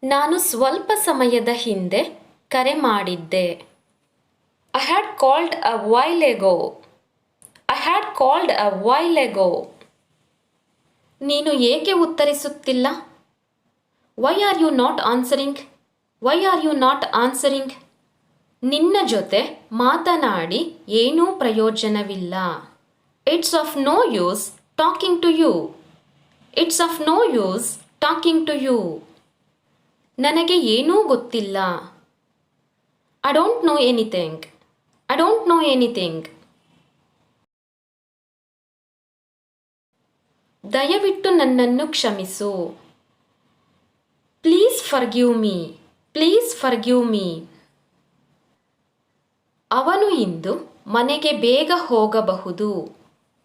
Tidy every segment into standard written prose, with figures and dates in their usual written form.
ನಾನು ಸ್ವಲ್ಪ ಸಮಯದ ಹಿಂದೆ ಕರೆ ಮಾಡಿದ್ದೆ. I had called a while ago. I had called a while ago. ನೀನು ಏಕೆ ಉತ್ತರಿಸುತ್ತಿಲ್ಲ? Why are you not answering? Why are you not answering? ನಿನ್ನ ಜೊತೆ ಮಾತನಾಡಿ ಏನೂ ಪ್ರಯೋಜನವಿಲ್ಲ. It's of no use talking to you. It's of no use talking to you. ನನಗೆ ಏನೂ ಗೊತ್ತಿಲ್ಲ. I don't know anything. I don't know anything. ದಯವಿಟ್ಟು ನನ್ನನ್ನು ಕ್ಷಮಿಸು. Please forgive me. Please forgive me. ಅವನು ಇಂದು ಮನೆಗೆ ಬೇಗ ಹೋಗಬಹುದು.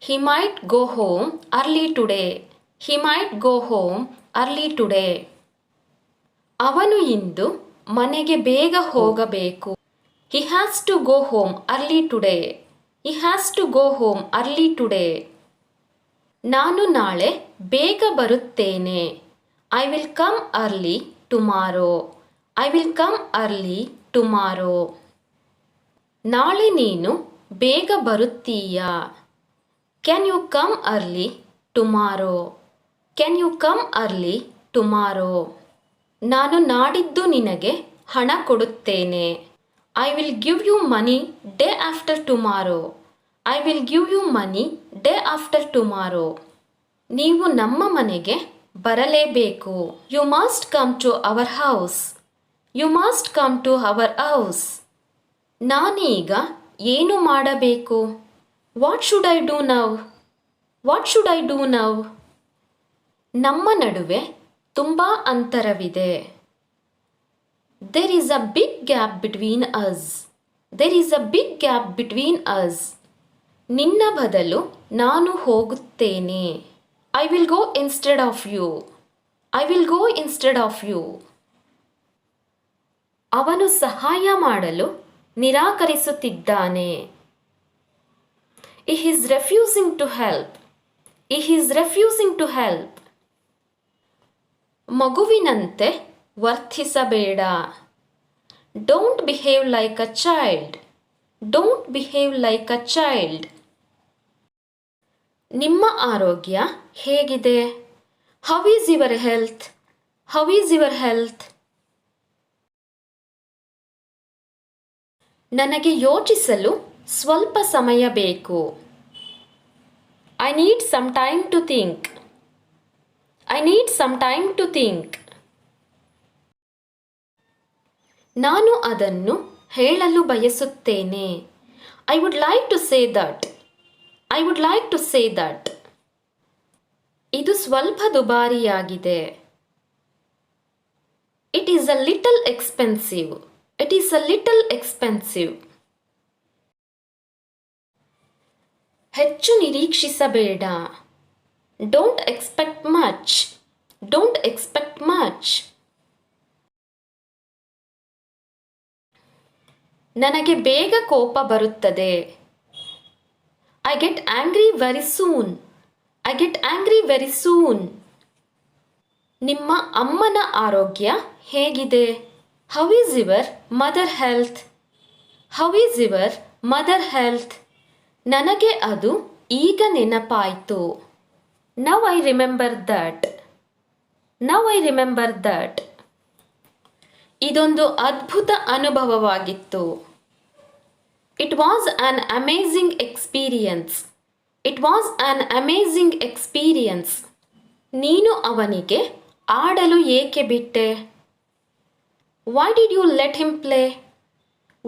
He might go home early today. He might go home early today. ಅವನು ಇಂದು ಮನೆಗೆ ಬೇಗ ಹೋಗಬೇಕು. He has to go home early today. He has to go home early today. ನಾನು ನಾಳೆ ಬೇಗ ಬರುತ್ತೇನೆ. I will come early tomorrow. I will come early tomorrow. ನಾಳೆ ನೀನು ಬೇಗ ಬರುತ್ತೀಯಾ? Can you come early tomorrow? Can you come early tomorrow? ನಾನು ನಾಡಿದ್ದು ನಿನಗೆ ಹಣ ಕೊಡುತ್ತೇನೆ. I will give you money day after tomorrow. I will give you money day after tomorrow. ನೀವು ನಮ್ಮ ಮನೆಗೆ ಬರಲೇಬೇಕು. You must come to our house. You must come to our house. ನಾನೀಗ ಏನು ಮಾಡಬೇಕು? What should I do now? What should I do now? ನಮ್ಮ ನಡುವೆ ತುಂಬ ಅಂತರವಿದೆ. There is a big gap between us. There is a big gap between us. ನಿನ್ನ ಬದಲು ನಾನು ಹೋಗುತ್ತೇನೆ. I will go instead of you. I will go instead of you. ಅವನು ಸಹಾಯ ಮಾಡಲು ನಿರಾಕರಿಸುತ್ತಿದ್ದಾನೆ. He is refusing to help. He is refusing to help. ಮಗುವಿನಂತೆ ವರ್ತಿಸಬೇಡ. Don't behave like a child. Don't behave like a child. ನಿಮ್ಮ ಆರೋಗ್ಯ ಹೇಗಿದೆ? How is your health? How is your health? ನನಗೆ ಯೋಚಿಸಲು ಸ್ವಲ್ಪ ಸಮಯ ಬೇಕು. I need some time to think. I need some time to think. ನಾನು ಅದನ್ನು ಹೇಳಲು ಬಯಸುತ್ತೇನೆ. I would like to say that. I would like to say that. ಇದು ಸ್ವಲ್ಪ ದುಬಾರಿಯಾಗಿದೆ. It is a little expensive. It is a little expensive. ಹೆಚ್ಚು ನಿರೀಕ್ಷಿಸಬೇಡ. Don't expect much. Don't expect much. ನನಗೆ ಬೇಗ ಕೋಪ ಬರುತ್ತದೆ. I get angry very soon. I get angry very soon. ನಿಮ್ಮ ಅಮ್ಮನ ಆರೋಗ್ಯ ಹೇಗಿದೆ? How is your mother health? How is your mother health? ನನಗೆ ಅದು ಈಗ ನೆನಪಾಯಿತು. Now I remember that. Now I remember that. ಇದೊಂದು ಅದ್ಭುತ ಅನುಭವವಾಗಿತ್ತು. It was an amazing experience. It was an amazing experience. ನೀನು ಅವನಿಗೆ ಆಡಲು ಏಕೆ ಬಿಟ್ಟೆ? Why did you let him play?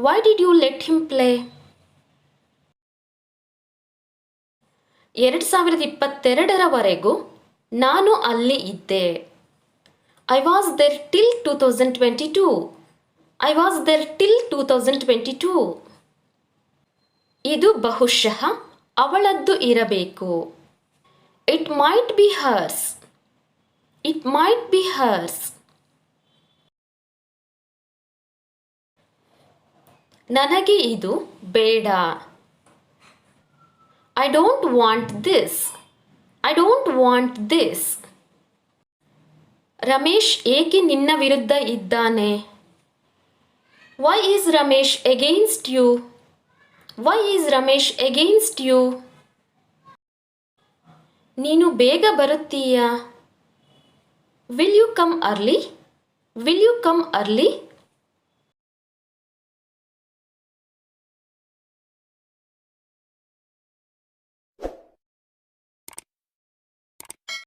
Why did you let him play? 2022ರವರೆಗೂ ನಾನು ಅಲ್ಲಿ ಇದ್ದೆ. I was there till 2022. I was there till 2022. ಇದು ಬಹುಶಃ ಅವಳದ್ದು ಇರಬೇಕು. It might be hers. It might be hers. ನನಗೆ ಇದು ಬೇಡ. I don't want this. I don't want this. Ramesh ಏಕೆ ನಿನ್ನ ವಿರುದ್ಧ ಇದ್ದಾನೆ? Why is Ramesh against you? Why is Ramesh against you? ನೀನು ಬೇಗ ಬರುತ್ತೀಯಾ? Will you come early? Will you come early?